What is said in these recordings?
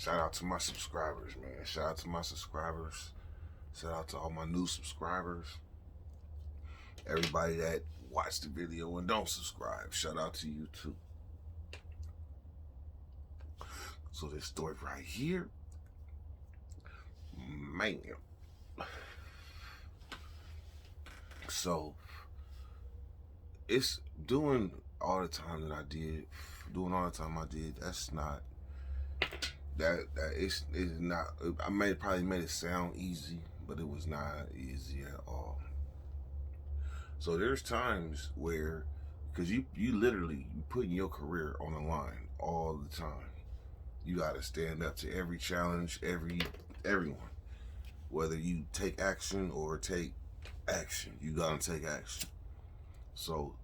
Shout out to my subscribers, man. Shout out to my subscribers. Shout out to all my new subscribers. Everybody that watched the video and don't subscribe, shout out to you too. So this story right here, man. So it's doing all the time that I did, That's not that it's not. I probably made it sound easy, but it was not easy at all. So there's times where, because you literally putting your career on the line all the time. You got to stand up to every challenge, everyone. Whether you take action or take action, you got to take action. So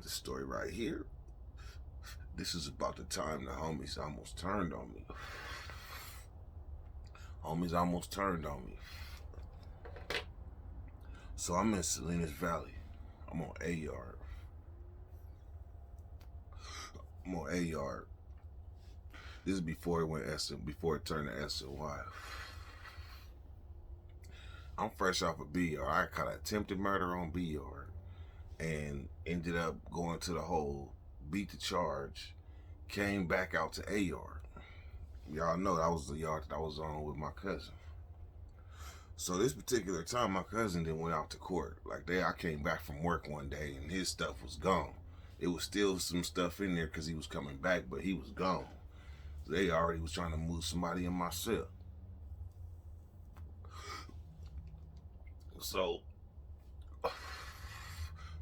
the story right here, this is about the time the homies almost turned on me. So I'm in Salinas Valley. I'm on A Yard. This is before it turned to SNY. I'm fresh off of B Yard. I caught attempted murder on B Yard and ended up going to the hole, beat the charge, came back out to A Yard. Y'all know that was the yard that I was on with my cousin. So this particular time, my cousin then went out to court. I came back from work one day and his stuff was gone. It was still some stuff in there because he was coming back, but he was gone. So they already was trying to move somebody in my cell. So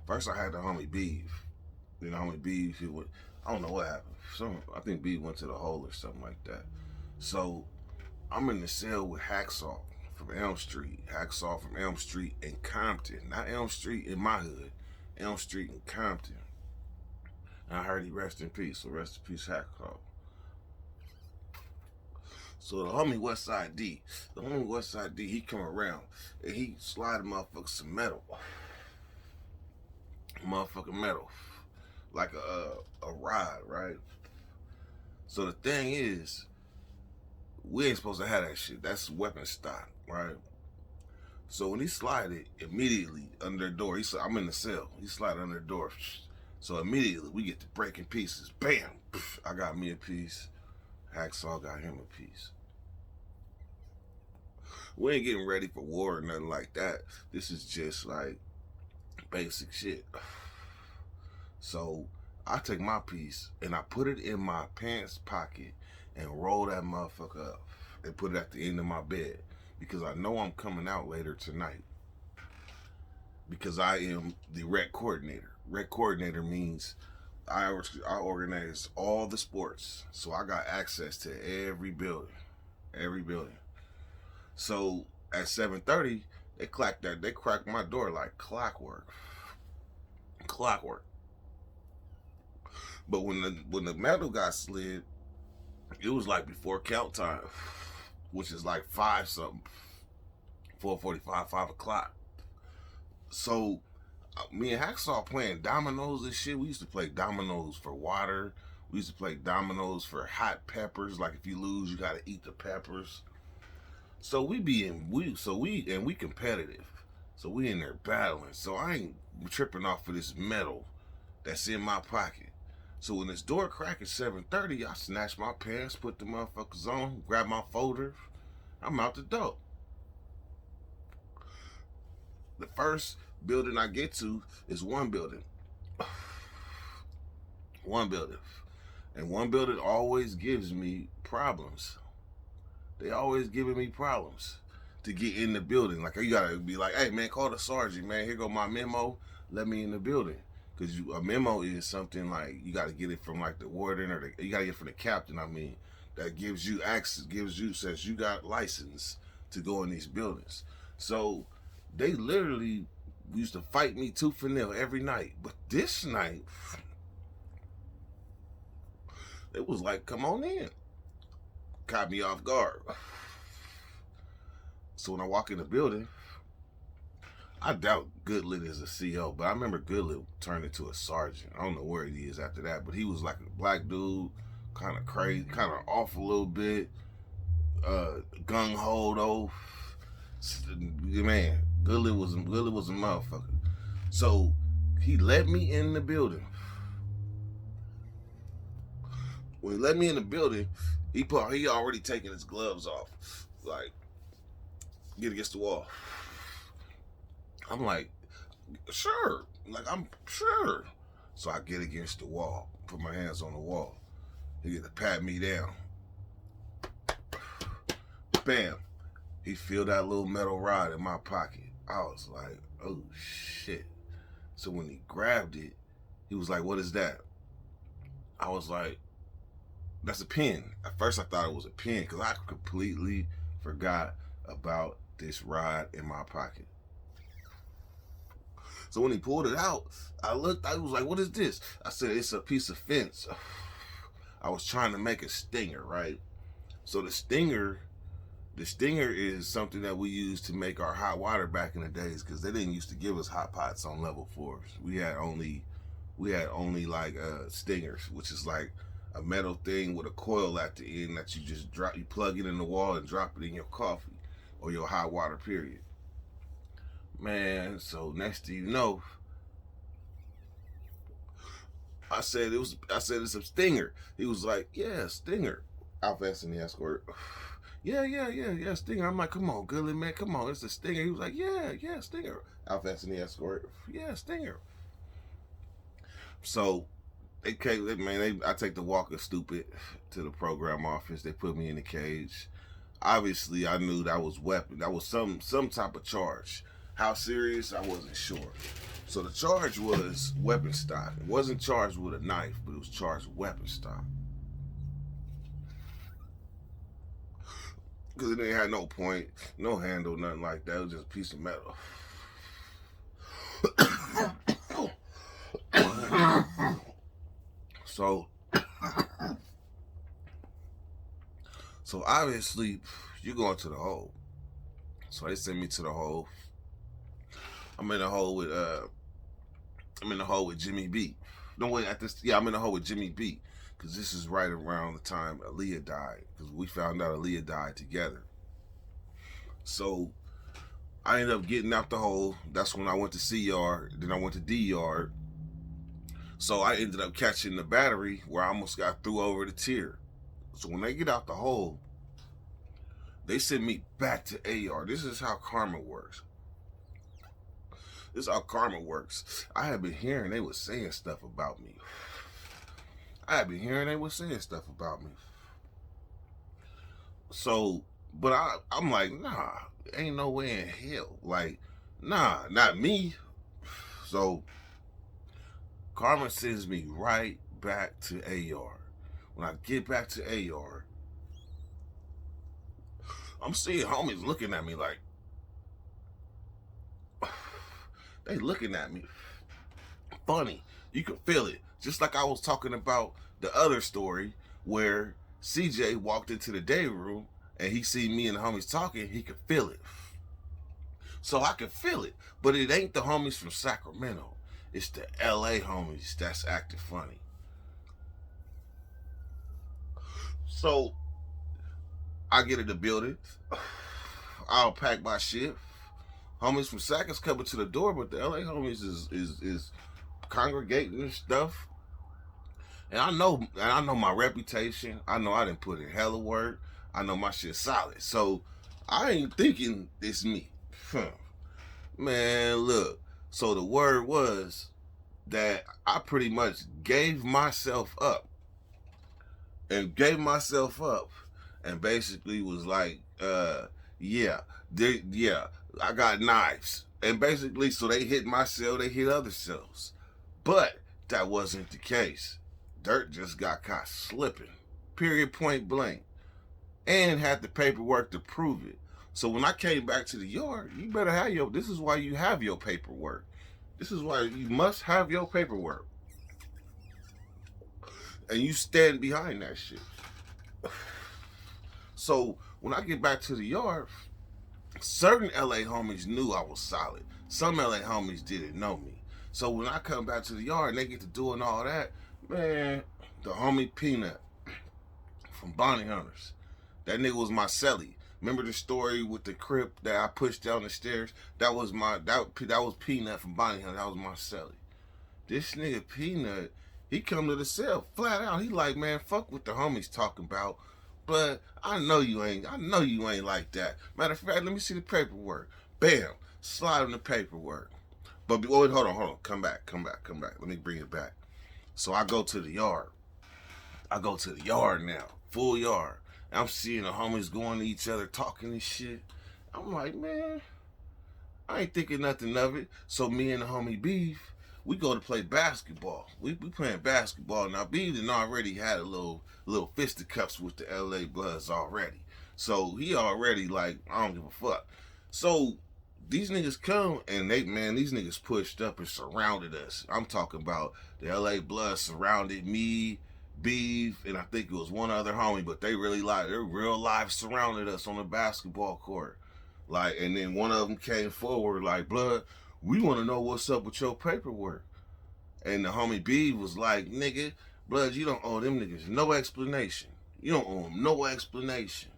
first I had the homie Beef. Then the homie Beef, I don't know what happened. I think Beef went to the hole or something like that. So I'm in the cell with Hacksaw from Elm Street. Hacksaw from Elm Street in Compton. Not Elm Street in my hood. Elm Street in Compton. And I heard he rest in peace. So rest in peace, Hacksaw. So the homie Westside D, he come around and he slide motherfucker some metal. Motherfucking metal. Like a rod, right? So the thing is, we ain't supposed to have that shit. That's weapon stock, right? So when he slide it, immediately under the door, I'm in the cell. He slide under the door. So immediately we get to breaking pieces. Bam! I got me a piece. Hacksaw got him a piece. We ain't getting ready for war or nothing like that. This is just like basic shit. So I take my piece and I put it in my pants pocket and roll that motherfucker up and put it at the end of my bed because I know I'm coming out later tonight because I am the rec coordinator. Rec coordinator means I organize all the sports, so I got access to every building. So at 7:30, they cracked my door like clockwork. But when the metal got slid, it was like before count time, which is like 5 something, 4:45, 5 o'clock. So me and Hacksaw playing dominoes and shit. We used to play dominoes for water. We used to play dominoes for hot peppers. Like if you lose, you gotta eat the peppers. So we competitive. So we in there battling. So I ain't tripping off of this metal that's in my pocket. So when this door crack at 7:30, I snatch my pants, put the motherfuckers on, grab my folder, I'm out the door. The first building I get to is one building. And one building always gives me problems. They always giving me problems to get in the building. Like you gotta be like, hey man, call the sergeant, man. Here go my memo. Let me in the building. Because a memo is something like you got to get it from like the warden or you got to get it from the captain. I mean, that gives you access, says you got license to go in these buildings. So they literally used to fight me tooth and nail every night. But this night, it was like, come on in. Caught me off guard. So when I walk in the building, I doubt Goodlet is a CO, but I remember Goodlet turned into a sergeant. I don't know where he is after that, but he was like a black dude, kind of crazy, kind of off a little bit, gung ho though. Man, Goodley was a motherfucker. So he let me in the building. When he let me in the building, he already taken his gloves off, like get against the wall. I'm like, sure, like I'm sure. So I get against the wall, put my hands on the wall. He get to pat me down. Bam. He filled that little metal rod in my pocket. I was like, oh shit. So when he grabbed it, he was like, what is that? I was like, that's a pen. At first I thought it was a pen because I completely forgot about this rod in my pocket. So when he pulled it out, I looked, I was like, what is this? I said, it's a piece of fence. I was trying to make a stinger, right? So the stinger is something that we used to make our hot water back in the days, because they didn't used to give us hot pots on level 4s. We had only like stingers, which is like a metal thing with a coil at the end that you just drop, you plug it in the wall and drop it in your coffee or your hot water, period. Man, so next thing you know, I said it's a stinger. He was like, yeah, stinger. Alpha S and the escort. Yeah, stinger. I'm like, come on, Goodley, man, come on, it's a stinger. He was like, yeah, stinger. Alpha S and the escort. Yeah, stinger. So they came, man. I take the walker stupid to the program office. They put me in the cage. Obviously, I knew that was weapon. That was some type of charge. How serious, I wasn't sure. So the charge was weapon stock. It wasn't charged with a knife, but it was charged with weapon stock. Because it didn't have no point, no handle, nothing like that. It was just a piece of metal. So obviously, you're going to the hole. So they send me to the hole. I'm in the hole with Jimmy B. No wait, I'm in the hole with Jimmy B. Because this is right around the time Aaliyah died. Because we found out Aaliyah died together. So I ended up getting out the hole. That's when I went to C yard. Then I went to D yard. So I ended up catching the battery where I almost got through over the tier. So when they get out the hole, they send me back to A yard. This is how karma works. I had been hearing they were saying stuff about me. So, but I'm like, nah, ain't no way in hell. Like, nah, not me. So, karma sends me right back to A yard. When I get back to A yard, I'm seeing homies looking at me like, they looking at me funny. You can feel it. Just like I was talking about the other story where CJ walked into the day room and he seen me and the homies talking, he could feel it. So I could feel it. But it ain't the homies from Sacramento. It's the L.A. homies that's acting funny. So I get in the building. I'll pack my shit. Homies from Sac is coming to the door, but the L.A. homies is congregating and stuff. And I know my reputation. I know I didn't put in hella work. I know my shit solid. So I ain't thinking it's me. Man, look. So the word was that I pretty much gave myself up. And basically was like, yeah, I got knives. And basically, so they hit my cell, they hit other cells. But that wasn't the case. Dirt just got caught slipping. Period, point blank. And had the paperwork to prove it. So when I came back to the yard, you better have this is why you have your paperwork. This is why you must have your paperwork. And you stand behind that shit. So when I get back to the yard, certain LA homies knew I was solid. Some LA homies didn't know me. So when I come back to the yard and they get to doing all that, man, the homie Peanut, from Bounty Hunters. That nigga was my celly. Remember the story with the Crip that I pushed down the stairs? That was Peanut from Bounty Hunters. That was my celly. This nigga Peanut, he come to the cell flat out. He like, man, fuck what the homies talking about. But I know you ain't like that. Matter of fact, let me see the paperwork. Bam, slide on the paperwork. But hold on. Come back. Let me bring it back. So I go to the yard. Now, full yard. I'm seeing the homies going to each other, talking and shit. I'm like, man, I ain't thinking nothing of it. So me and the homie Beef, we go to play basketball. We playing basketball. Now, Beef done already had a little fisticuffs with the L.a.Bloods already. So he already like, I don't give a fuck. So these niggas come and these niggas pushed up and surrounded us. I'm talking about the L.a.Bloods surrounded me, Beef, and I think it was one other homie, but they real life surrounded us on the basketball court. Like, and then one of them came forward like, Blood, we want to know what's up with your paperwork. And the homie B was like, nigga, Blood, you don't owe them niggas no explanation. You don't owe them no explanation.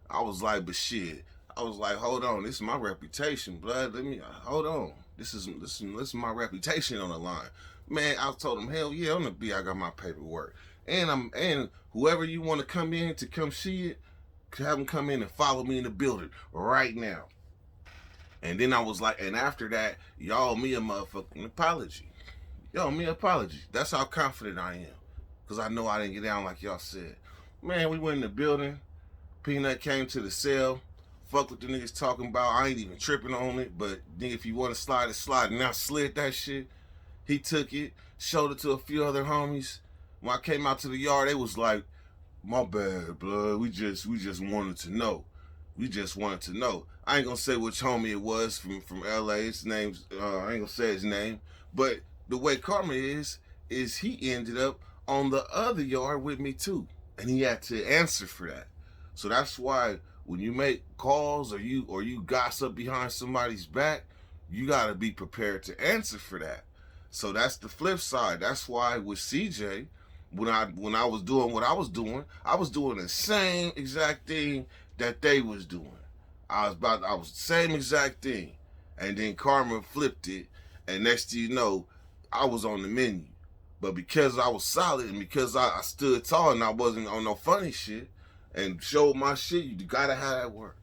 I was like, but shit. I was like, hold on, this is my reputation, Blood. Hold on. This is my reputation on the line. Man, I told him, hell yeah, on the B, I got my paperwork. And whoever you want to come in to come see it, have them come in and follow me in the building right now. And then I was like, and after that, y'all me a motherfucking apology. That's how confident I am. Because I know I didn't get down like y'all said. Man, we went in the building. Peanut came to the cell. Fuck what the niggas talking about. I ain't even tripping on it. But nigga, if you want to slide it, slide. And I slid that shit. He took it, showed it to a few other homies. When I came out to the yard, they was like, my bad, Blood. We just wanted to know. I ain't gonna say which homie it was from LA. His name's I ain't gonna say his name. But the way karma is he ended up on the other yard with me too. And he had to answer for that. So that's why when you make calls or you gossip behind somebody's back, you gotta be prepared to answer for that. So that's the flip side. That's why with CJ, when I was doing what I was doing the same exact thing that they was doing. I was the same exact thing. And then karma flipped it, and next thing you know, I was on the menu. But because I was solid and because I stood tall and I wasn't on no funny shit and showed my shit, you gotta have that work.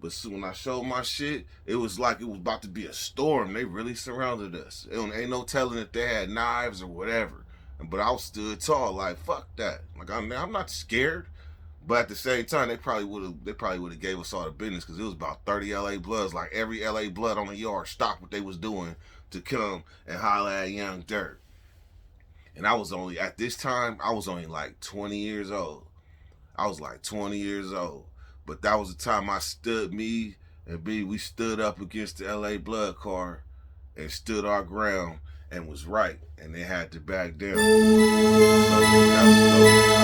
But soon when I showed my shit, it was like it was about to be a storm. They really surrounded us. Ain't no telling if they had knives or whatever. But I stood tall, like fuck that. Like I'm not scared. But at the same time, they probably would have gave us all the business because it was about 30 L.a.Bloods. Like every L.a.Blood on the yard stopped what they was doing to come and holler at Young Dirt. And at this time, I was only like 20 years old. But that was the time me and B, we stood up against the L.a.Blood car and stood our ground and was right. And they had to back down. So I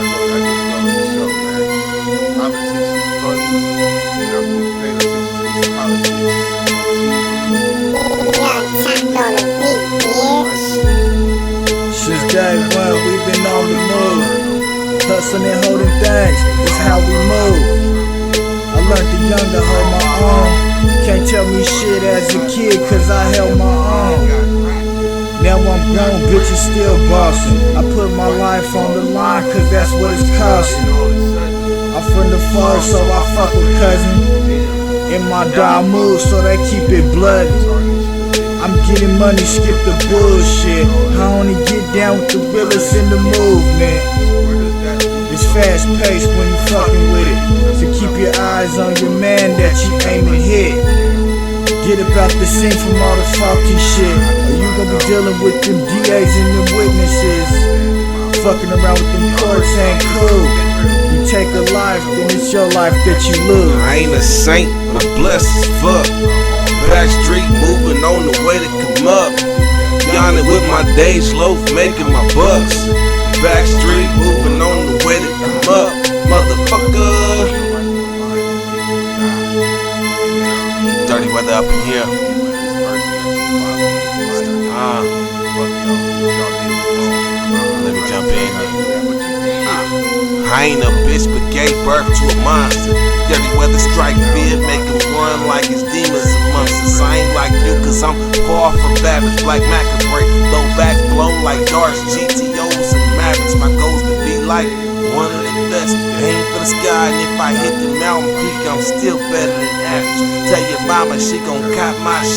know that just goes to show, man. Politics is funny. And I'm just paying attention to these politics. Since day one, we've been on the move. Hustling and holding things, it's how we move. I learned the young to hold my own. Can't tell me shit as a kid, cause I held my own. Now I'm grown, bitches still bossing. I put my life on the line, cause that's what it's costing. I'm from the fold, so I fuck with cousin. In my dog mood, so they keep it bloody. I'm getting money, skip the bullshit. I only get down with the realest in the movement. It's fast paced when you fucking with it. So keep your eyes on your man that you aim and hit. Get about the scene from all the faulty shit, or you gon' be dealing with them DAs and them witnesses. Fucking around with them courts ain't cool. You take a life, then it's your life that you lose. I ain't a saint, but blessed as fuck. Backstreet moving on the way to come up. Yawning with my days low, making my bucks. Backstreet moving on the way to come up, motherfucker. Dirty weather up in here. Let me jump in. I ain't a bitch but gave birth to a monster. Dirty weather strike fear, make him run like his demons amongst us. I ain't like you cause I'm far from savage, like Macabre. Low back blow like darts, GTOs and Mavericks. My goal's to be like one of the best. Aim for the sky, and if I hit the mountain peak, I'm still better than average. Tell your mama she gon' cop my shit.